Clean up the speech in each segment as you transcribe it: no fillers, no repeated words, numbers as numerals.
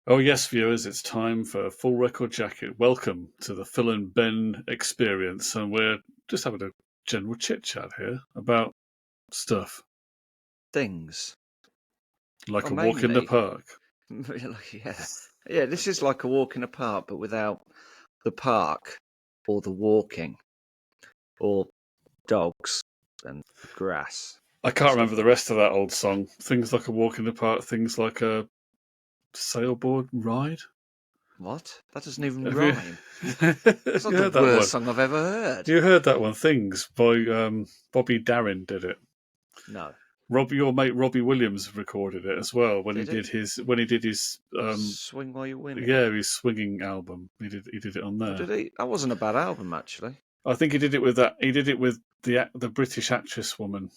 Oh, yes, viewers, it's time for Full Record Jacket. Welcome to the Phil and Ben experience. And we're just having a general chit chat here about stuff Things. like Oh, a walk in the mainly. park. Yeah. This is like a walk in a park, but without the park or the walking or dogs and grass. I can't Stuff remember the like rest of that old song. Things like a walk in the park, things like a sailboard ride. what? That doesn't even Have you, rhyme. have That's you not the heard that one? worst song I've ever heard. You heard that one, Things, by Bobby Darin did it. No. Your mate Robbie Williams recorded it as well when Did he? he did his Swing While You Win It. yeah, his swinging album. He did it on Oh, there. did he? That wasn't a bad album, actually. I think he did it with that. He did it with the British actress woman.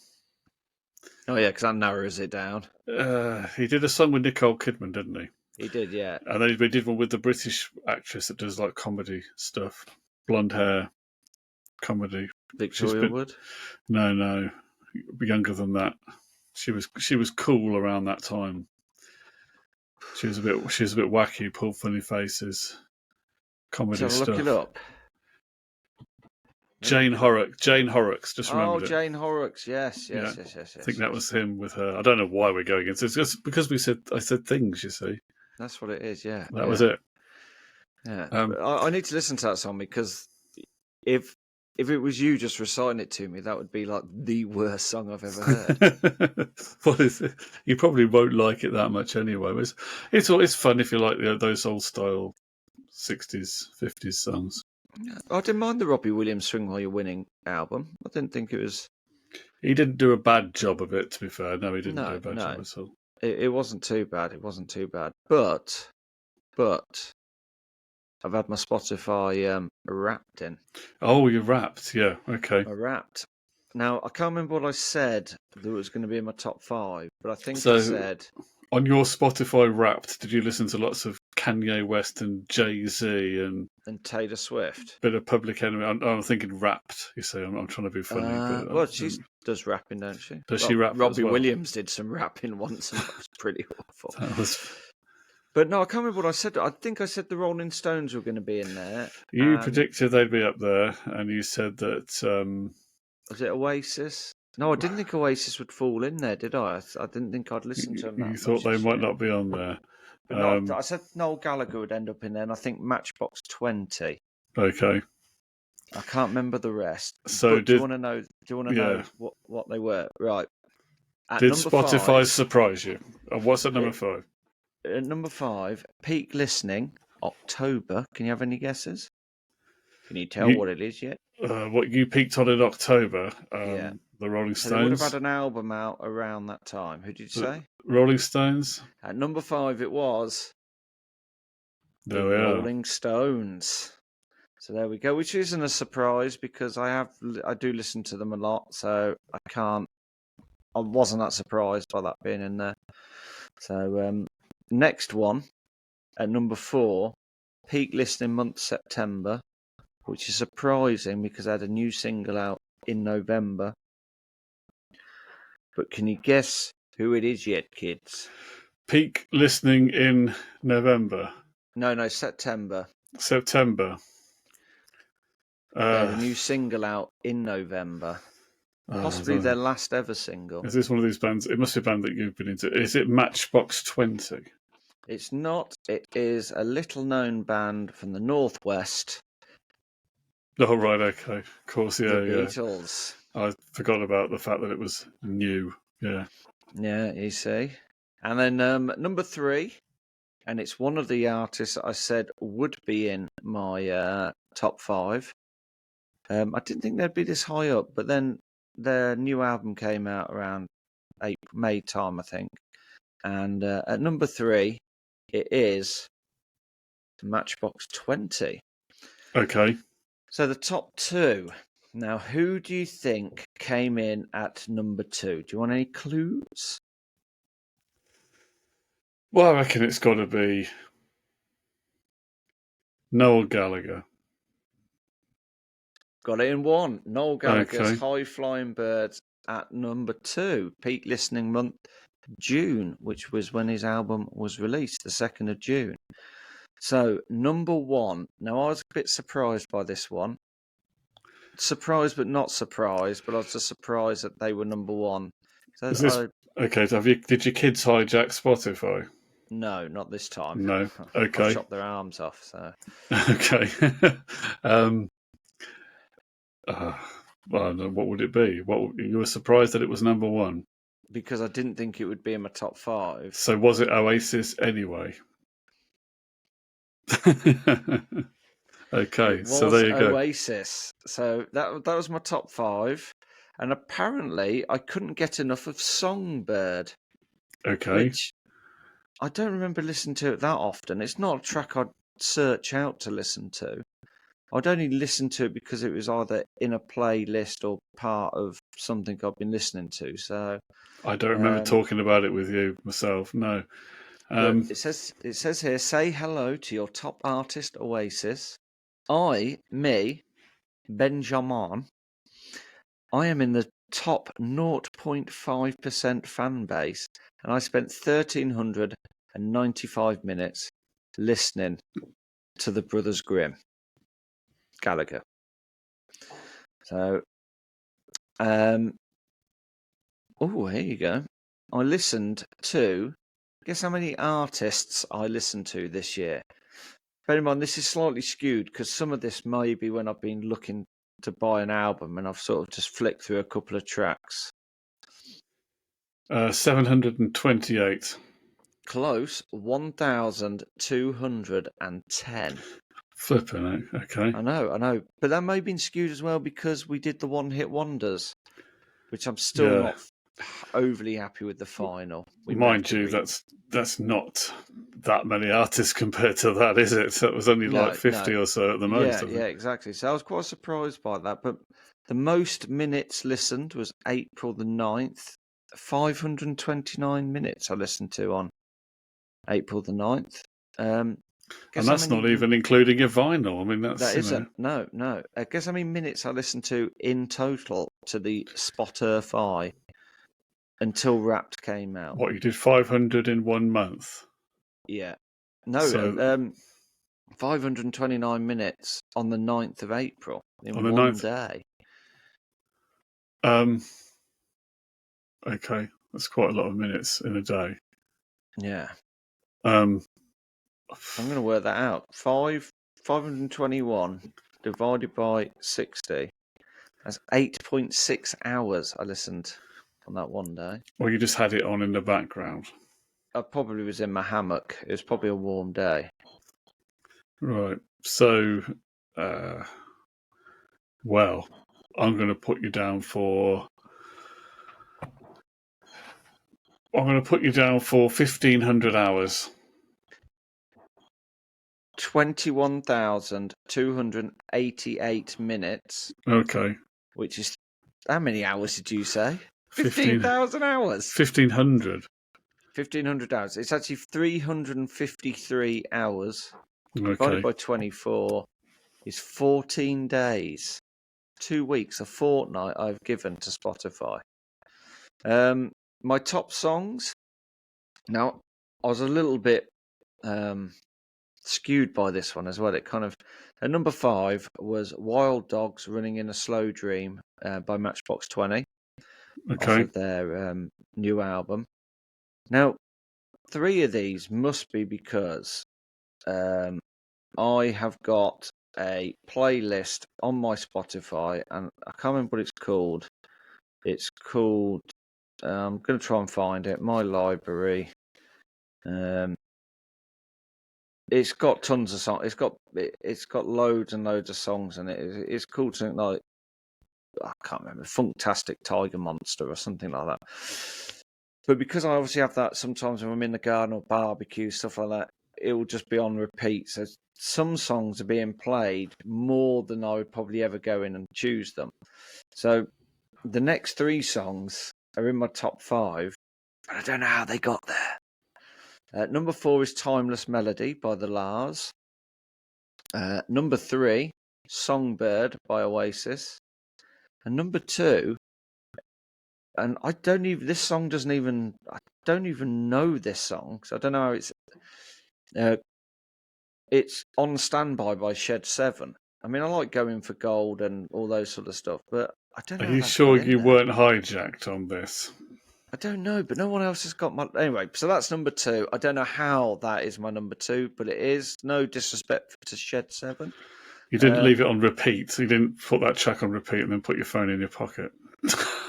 Oh, yeah, because that narrows it down. He did a song with Nicole Kidman, didn't he? He did, yeah. And then he did one with the British actress that does like comedy stuff, blonde hair, comedy. Victoria Wood. No, younger than that. She was cool around that time. She was a bit wacky, pulled funny faces, comedy Shall I stuff. look it up? Jane Horrocks, just remembered Oh, it. Jane Horrocks, yes. I think that was him with her. I don't know why we're going into it. It's just because I said things, you see. That's what it is, yeah. That was it. Yeah. I need to listen to that song because if it was you just reciting it to me, that would be like the worst song I've ever heard. What is it? You probably won't like it that much anyway. It's fun if you like those old style 60s, 50s songs. I didn't mind the Robbie Williams Swing While You're Winning album. I didn't think it was... He didn't do a bad job of it, to be fair. No, he didn't do a bad job at all. It wasn't too bad. It wasn't too bad. But I've had my Spotify wrapped in. Oh, you wrapped? Yeah, okay. I wrapped. Now, I can't remember what I said that was going to be in my top 5, but I think So, I said... On your Spotify Wrapped, did you listen to lots of Kanye West and Jay-Z and Taylor Swift? Bit of Public Enemy? I'm thinking Wrapped, you see. I'm trying to be funny. But well, she does rapping, don't she? Does she rap Robbie as well? Williams did some rapping once, and that was pretty awful. That was... But no, I can't remember what I said. I think I said the Rolling Stones were going to be in there. You predicted they'd be up there, and you said that... Was it Oasis? No, I didn't think Oasis would fall in there, did I? I didn't think I'd listen to them that much. You thought they might not be on there. But no, I said Noel Gallagher would end up in there, and I think Matchbox 20. Okay. I can't remember the rest. So do you want to know? Do you want to know what they were? Right. Did Spotify surprise you? What's at number 5? At number 5, peak listening, October. Can you have any guesses? Can you tell what it is yet? What you peaked on in October? Yeah. The Rolling Stones. So they would have had an album out around that time. Who did you say? Rolling Stones. At number 5, it was the Rolling Stones. So there we go, which isn't a surprise because I do listen to them a lot, so I wasn't that surprised by that being in there. So next one at number 4, peak listening month September, which is surprising because I had a new single out in November. But can you guess who it is yet, kids? Peak listening in November. No, September. September. A new single out in November. Possibly their last ever single. Is this one of these bands? It must be a band that you've been into. Is it Matchbox 20? It's not. It is a little known band from the Northwest. Oh, right, okay. Of course, yeah. The Beatles. I forgot about the fact that it was new. Yeah. Yeah, you see. And then number 3, and it's one of the artists I said would be in my top 5. I didn't think they'd be this high up, but then their new album came out around May time, I think. And at number 3, it is Matchbox 20. Okay. So the top 2. Now, who do you think came in at number 2? Do you want any clues? Well, I reckon it's got to be Noel Gallagher. Got it in 1. Noel Gallagher's High Flying Birds at number 2. Peak listening month June, which was when his album was released, the 2nd of June. So, number one. Now, I was a bit surprised by this one. Surprised, but not surprised. But I was just surprised that they were number one. So Is this okay? So did your kids hijack Spotify? No, not this time. No. I've Okay. chopped their arms off. So Okay. Well, what would it be? You were surprised that it was number one? because I didn't think it would be in my top 5. So was it Oasis anyway? Okay, It so was there you go. Oasis. So that was my top 5, and apparently I couldn't get enough of Songbird, Okay, which I don't remember listening to it that often. It's not a track I'd search out to listen to. I'd only listen to it because it was either in a playlist or part of something I've been listening to. So I don't remember talking about it with you myself. No. but it says here, say hello to your top artist Oasis. Me, Benjamin, I am in the top 0.5% fan base, and I spent 1,395 minutes listening to the Brothers Grimm, Gallagher. So, here you go. I listened to, guess how many artists I listened to this year? Bear in mind, this is slightly skewed because some of this may be when I've been looking to buy an album and I've sort of just flicked through a couple of tracks. 728. Close, 1,210. Flipping it. Okay. I know. But that may have been skewed as well because we did the one-hit wonders, which I'm still not overly happy with the final. Mind you, that's not that many artists compared to that, is it? So it was only like 50 or so at the most. Yeah, exactly. So I was quite surprised by that. But the most minutes listened was April the 9th. 529 minutes I listened to on April the 9th. And that's not even including your vinyl. I mean, that isn't. No. Guess how many minutes I listened to in total to the Spotify until Wrapped came out. What, you did 500 in 1 month? Yeah. No, 529 minutes on the 9th of April in on one day. Okay, that's quite a lot of minutes in a day. Yeah. I'm going to work that out. 521 divided by 60. That's 8.6 hours I listened on that one day. Well, you just had it on in the background. I probably was in my hammock. It was probably a warm day. Right. So, well, I'm going to put you down for 1,500 hours. 21,288 minutes. Okay. Which is, how many hours did you say? 15,000 hours. 1,500. 1,500 hours. It's actually 353 hours. Okay. Divided by 24 is 14 days. 2 weeks, a fortnight I've given to Spotify. My top songs. Now, I was a little bit skewed by this one as well. It kind of number 5 was Wild Dogs Running in a Slow Dream by Matchbox 20. Okay. Off of their new album. Now, 3 of these must be because I have got a playlist on my Spotify, and I can't remember what it's called. It's called. I'm going to try and find it. My library. It's got tons of songs. It's got loads and loads of songs in it. It's called something like, I can't remember, Funktastic Tiger Monster or something like that. But because I obviously have that sometimes when I'm in the garden or barbecue, stuff like that, it will just be on repeat. So some songs are being played more than I would probably ever go in and choose them. So the next 3 songs are in my top 5, and I don't know how they got there. Number 4 is Timeless Melody by the Lars. Number 3, Songbird by Oasis. And number 2, and I don't don't even know this song, so I don't know how it's On Standby by Shed 7. I mean, I like Going for Gold and all those sort of stuff, but I don't know Are how you that's sure got in you there. weren't hijacked on this? I don't know, but no one else has got my... Anyway, so that's number 2. I don't know how that is my number 2, but it is. No disrespect to Shed 7. You didn't leave it on repeat. You didn't put that track on repeat and then put your phone in your pocket.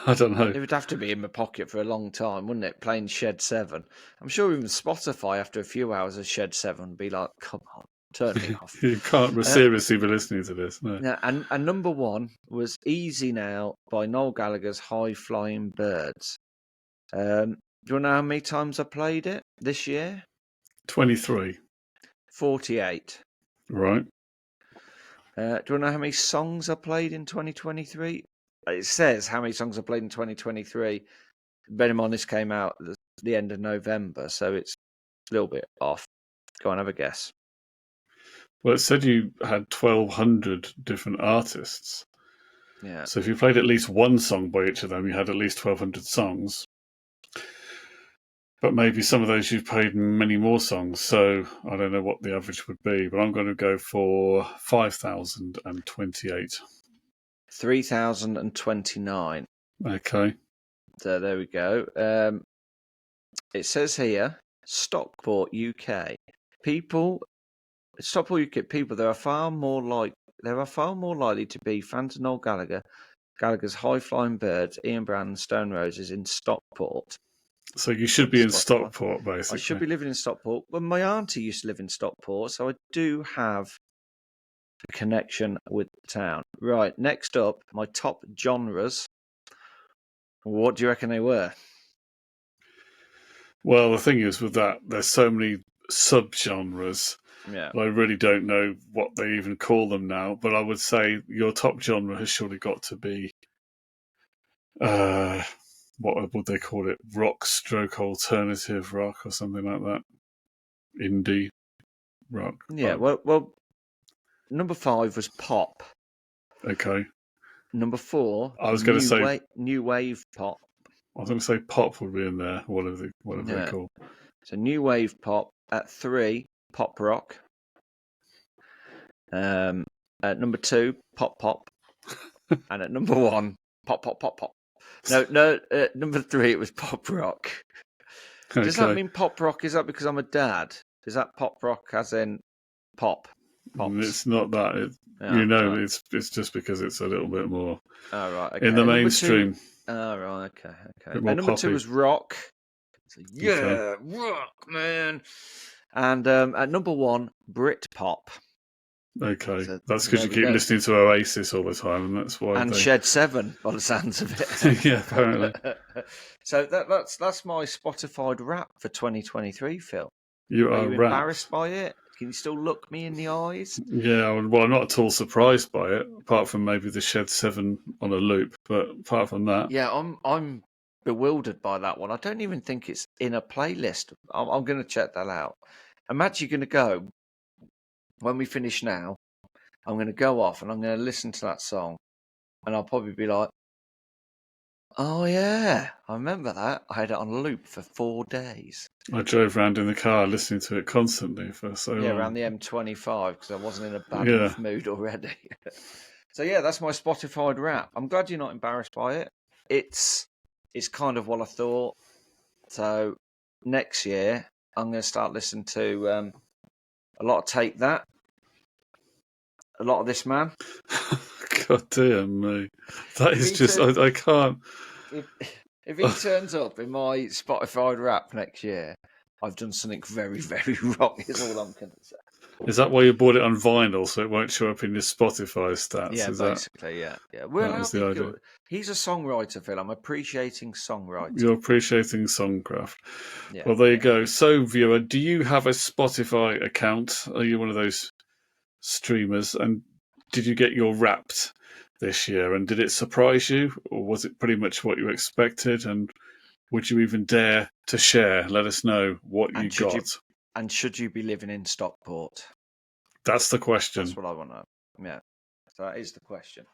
I don't know. It would have to be in my pocket for a long time, wouldn't it? Playing Shed 7. I'm sure even Spotify, after a few hours of Shed 7, would be like, come on, turn me off. You can't seriously be listening to this. No. Yeah, and number 1 was Easy Now by Noel Gallagher's High Flying Birds. Do you want to know how many times I played it this year? 23. 48. Right. Do you want to know how many songs I played in 2023? It says how many songs I played in 2023. Bear in mind, this came out at the end of November, so it's a little bit off. Go on, have a guess. Well, it said you had 1,200 different artists. Yeah. So if you played at least one song by each of them, you had at least 1,200 songs. But maybe some of those you've played many more songs, so I don't know what the average would be, but I'm going to go for 5,028. 3,029. Okay. So there we go. It says here, Stockport, UK. Stockport, UK people. There are far more likely to be fans of Noel Gallagher's High Flying Birds, Ian Brown, and Stone Roses in Stockport. So you should be in Stockport, basically. I should be living in Stockport. But my auntie used to live in Stockport, so I do have a connection with the town. Right, next up, my top genres. What do you reckon they were? Well, the thing is with that, there's so many subgenres. Yeah. I really don't know what they even call them now, but I would say your top genre has surely got to be what would they call it? Rock stroke alternative rock or something like that. Indie rock. Yeah, well, number 5 was pop. Okay. Number 4, I was going to say new wave pop. I was going to say pop would be in there, whatever they call. So new wave pop. At 3, pop rock. At number 2, pop. And at number 1, pop. No. At number 3, it was pop rock. Okay. Does that mean pop rock? Is that because I'm a dad? Is that pop rock as in pop? Pops? It's not that. Right. It's just because it's a little bit more right, okay. in the mainstream. Right, okay. And number 2 was rock. So, okay. Rock, man. And at number 1, Britpop. Okay, so that's because you keep listening to Oasis all the time, and that's why. And Shed 7, by the sounds of it. Yeah, apparently. So that's my Spotify rap for 2023, Phil. Are you embarrassed by it? Can you still look me in the eyes? Yeah, well, I'm not at all surprised by it, apart from maybe the Shed 7 on a loop. But apart from that, yeah, I'm bewildered by that one. I don't even think it's in a playlist. I'm going to check that out. I'm actually going to go. When we finish now, I'm going to go off and I'm going to listen to that song, and I'll probably be like, "Oh yeah, I remember that. I had it on loop for 4 days." I drove around in the car listening to it constantly for so long. Yeah, around the M25 because I wasn't in a bad enough mood already. So yeah, that's my Spotify rap. I'm glad you're not embarrassed by it. It's kind of what I thought. So next year, I'm going to start listening to a lot of Take That, a lot of This Man. God damn me. That is just, I can't. If he turns up in my Spotify rap next year, I've done something very, very wrong, is all I'm going to say. Is that why you bought it on vinyl, so it won't show up in your Spotify stats? Yeah, basically, yeah. Well, that was the idea. He's a songwriter, Phil. I'm appreciating songwriting. You're appreciating songcraft. Yeah, well, there you go. So, viewer, do you have a Spotify account? Are you one of those streamers? And did you get your Wrapped this year? And did it surprise you? Or was it pretty much what you expected? And would you even dare to share? Let us know what you got. And should you be living in Stockport? That's the question. That's what I want to know. Yeah, so that is the question.